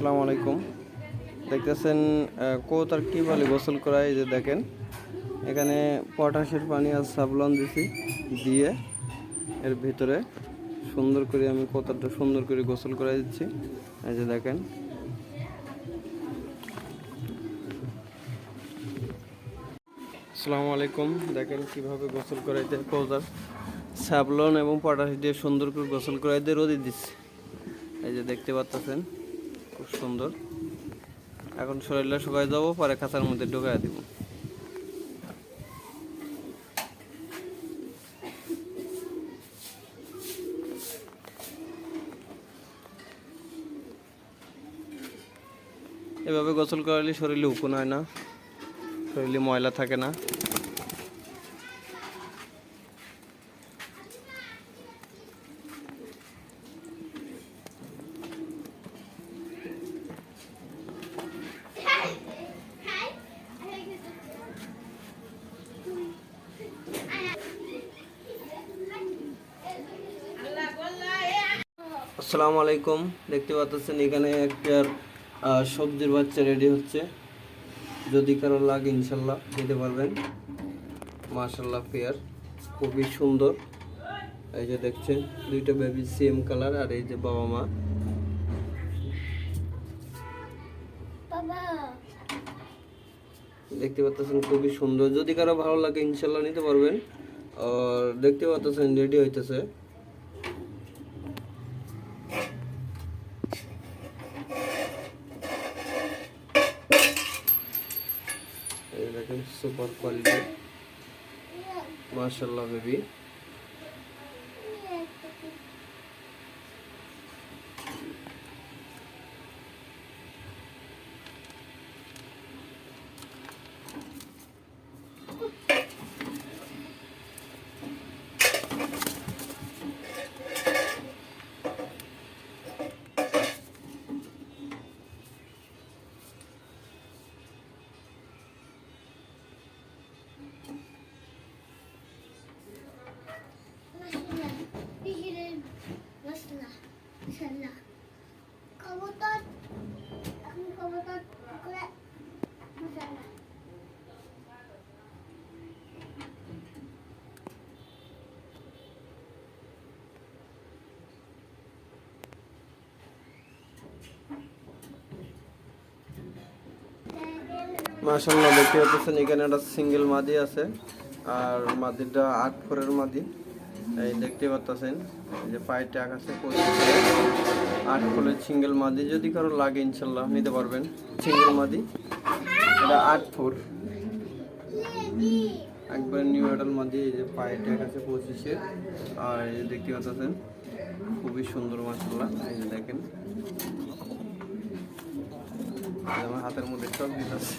আসসালামু আলাইকুম। দেখতেছেন কবুতর কীভাবে গোসল করায়। এই যে দেখেন, এখানে পটাশের পানি আর সাবলন দিয়ে এর ভিতরে সুন্দর করে আমি কবুতরটা সুন্দর করে গোসল করাই দিচ্ছি। এই যে দেখেন, আসসালামু আলাইকুম। দেখেন কিভাবে গোসল করাইতে কবুতর সাবলন এবং পটাশ দিয়ে সুন্দর করে গোসল করাইতে রোদে দিচ্ছে। এই যে দেখতে পাচ্ছেন, খুব সুন্দর। এখন শরীরটা শুকাই যাবো, পরে খাঁচার মধ্যে ঢুকাই দিব। এভাবে গোসল করালে শরীরে উকুন হয় না, শরীরে ময়লা থাকে না। আসসালামু আলাইকুম। দেখতে পাচ্ছেন এখানে একটা সবজির বাচ্চা রেডি হচ্ছে। যদি কারো লাগে ইনশাল্লাহ দিতে পারবেন। মাশাল্লাহ পেয়ার খুবই সুন্দর। এই যে দেখছেন, দুইটা বেবি সেম কালার। আর এই যে বাবা মা, দেখতে পাচ্ছেন খুবই সুন্দর। যদি কারো ভালো লাগে ইনশাল্লাহ নিতে পারবেন। আর দেখতে পাচ্ছেন রেডি হইতেছে। এই দেখেন, সুপার কোয়ালিটি, মাশাআল্লাহ বেবি। মাশাআল্লাহ দেখতে পাচ্ছেন এখানে একটা সিঙ্গেল মাদি আছে। আর মাদিটা 8 ফোরের মাদি। এই দেখতে পাচ্ছেন, এই যে পায়েতে আকাশে 8 ফোরের সিঙ্গেল মাদি। যদি কারো লাগে ইনশাল্লাহ নিতে পারবেন। সিঙ্গেল মাদি, এটা 8 ফোর, একবার নিউ মডেল মাদি। এই যে পায়েতে আকাশে 25-এর। আর এই যে দেখতে পাচ্ছেন খুবই সুন্দর মাশাআল্লাহ। এই যে দেখেন, আমার হাতের মধ্যে সব দিতেছে।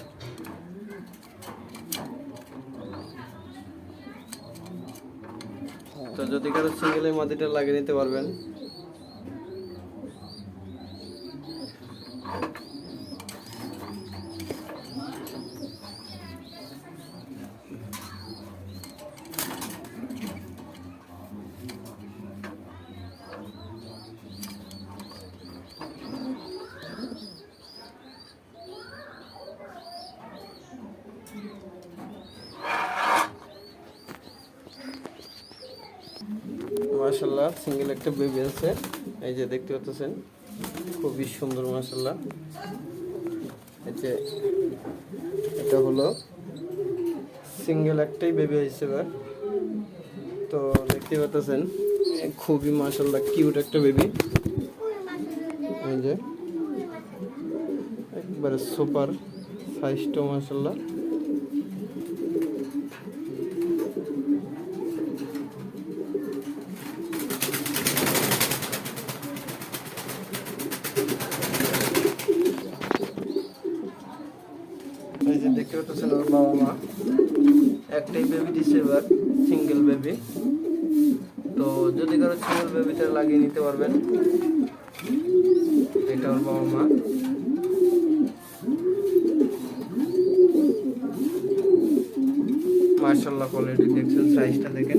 তো যদি কারো সিঙ্গেল এই মাদিটা লাগিয়ে নিতে পারবেন। মাশাআল্লাহ সিঙ্গেল একটা বেবি আছে। এই যে দেখতে পাচ্ছেন খুবই সুন্দর মাশাআল্লাহ। এই যে এটা হলো সিঙ্গেল একটাই বেবি হয়েছে এবার। তো দেখতে পাচ্ছেন খুবই মাশাআল্লাহ কিউট একটা বেবি। এই যে একবারে সুপার সাইজটা মাশাআল্লাহ। এই যে দেখতে পাচ্ছেন ওর বাবা মা একটাই বেবি দিচ্ছে এবার, সিঙ্গেল বেবি। তো যদি কারো সিঙ্গেল বেবিটা লাগিয়ে নিতে পারবেন। এটা ওর বাবা মা। মাশাআল্লাহ কোয়ালিটি দেখছেন, সাইজটা দেখেন।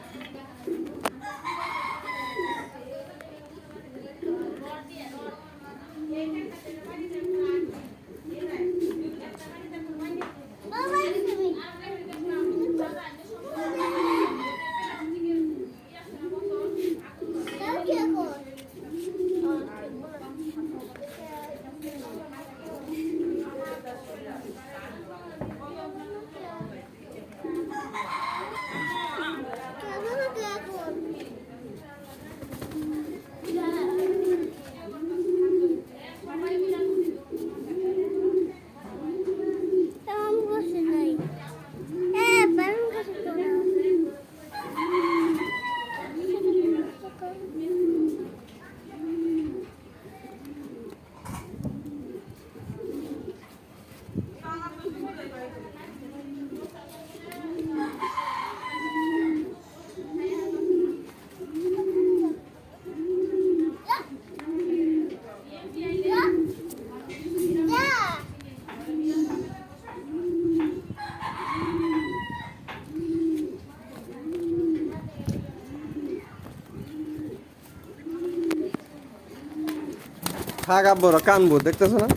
থাক আব্বুরা কানবো দেখতেছো না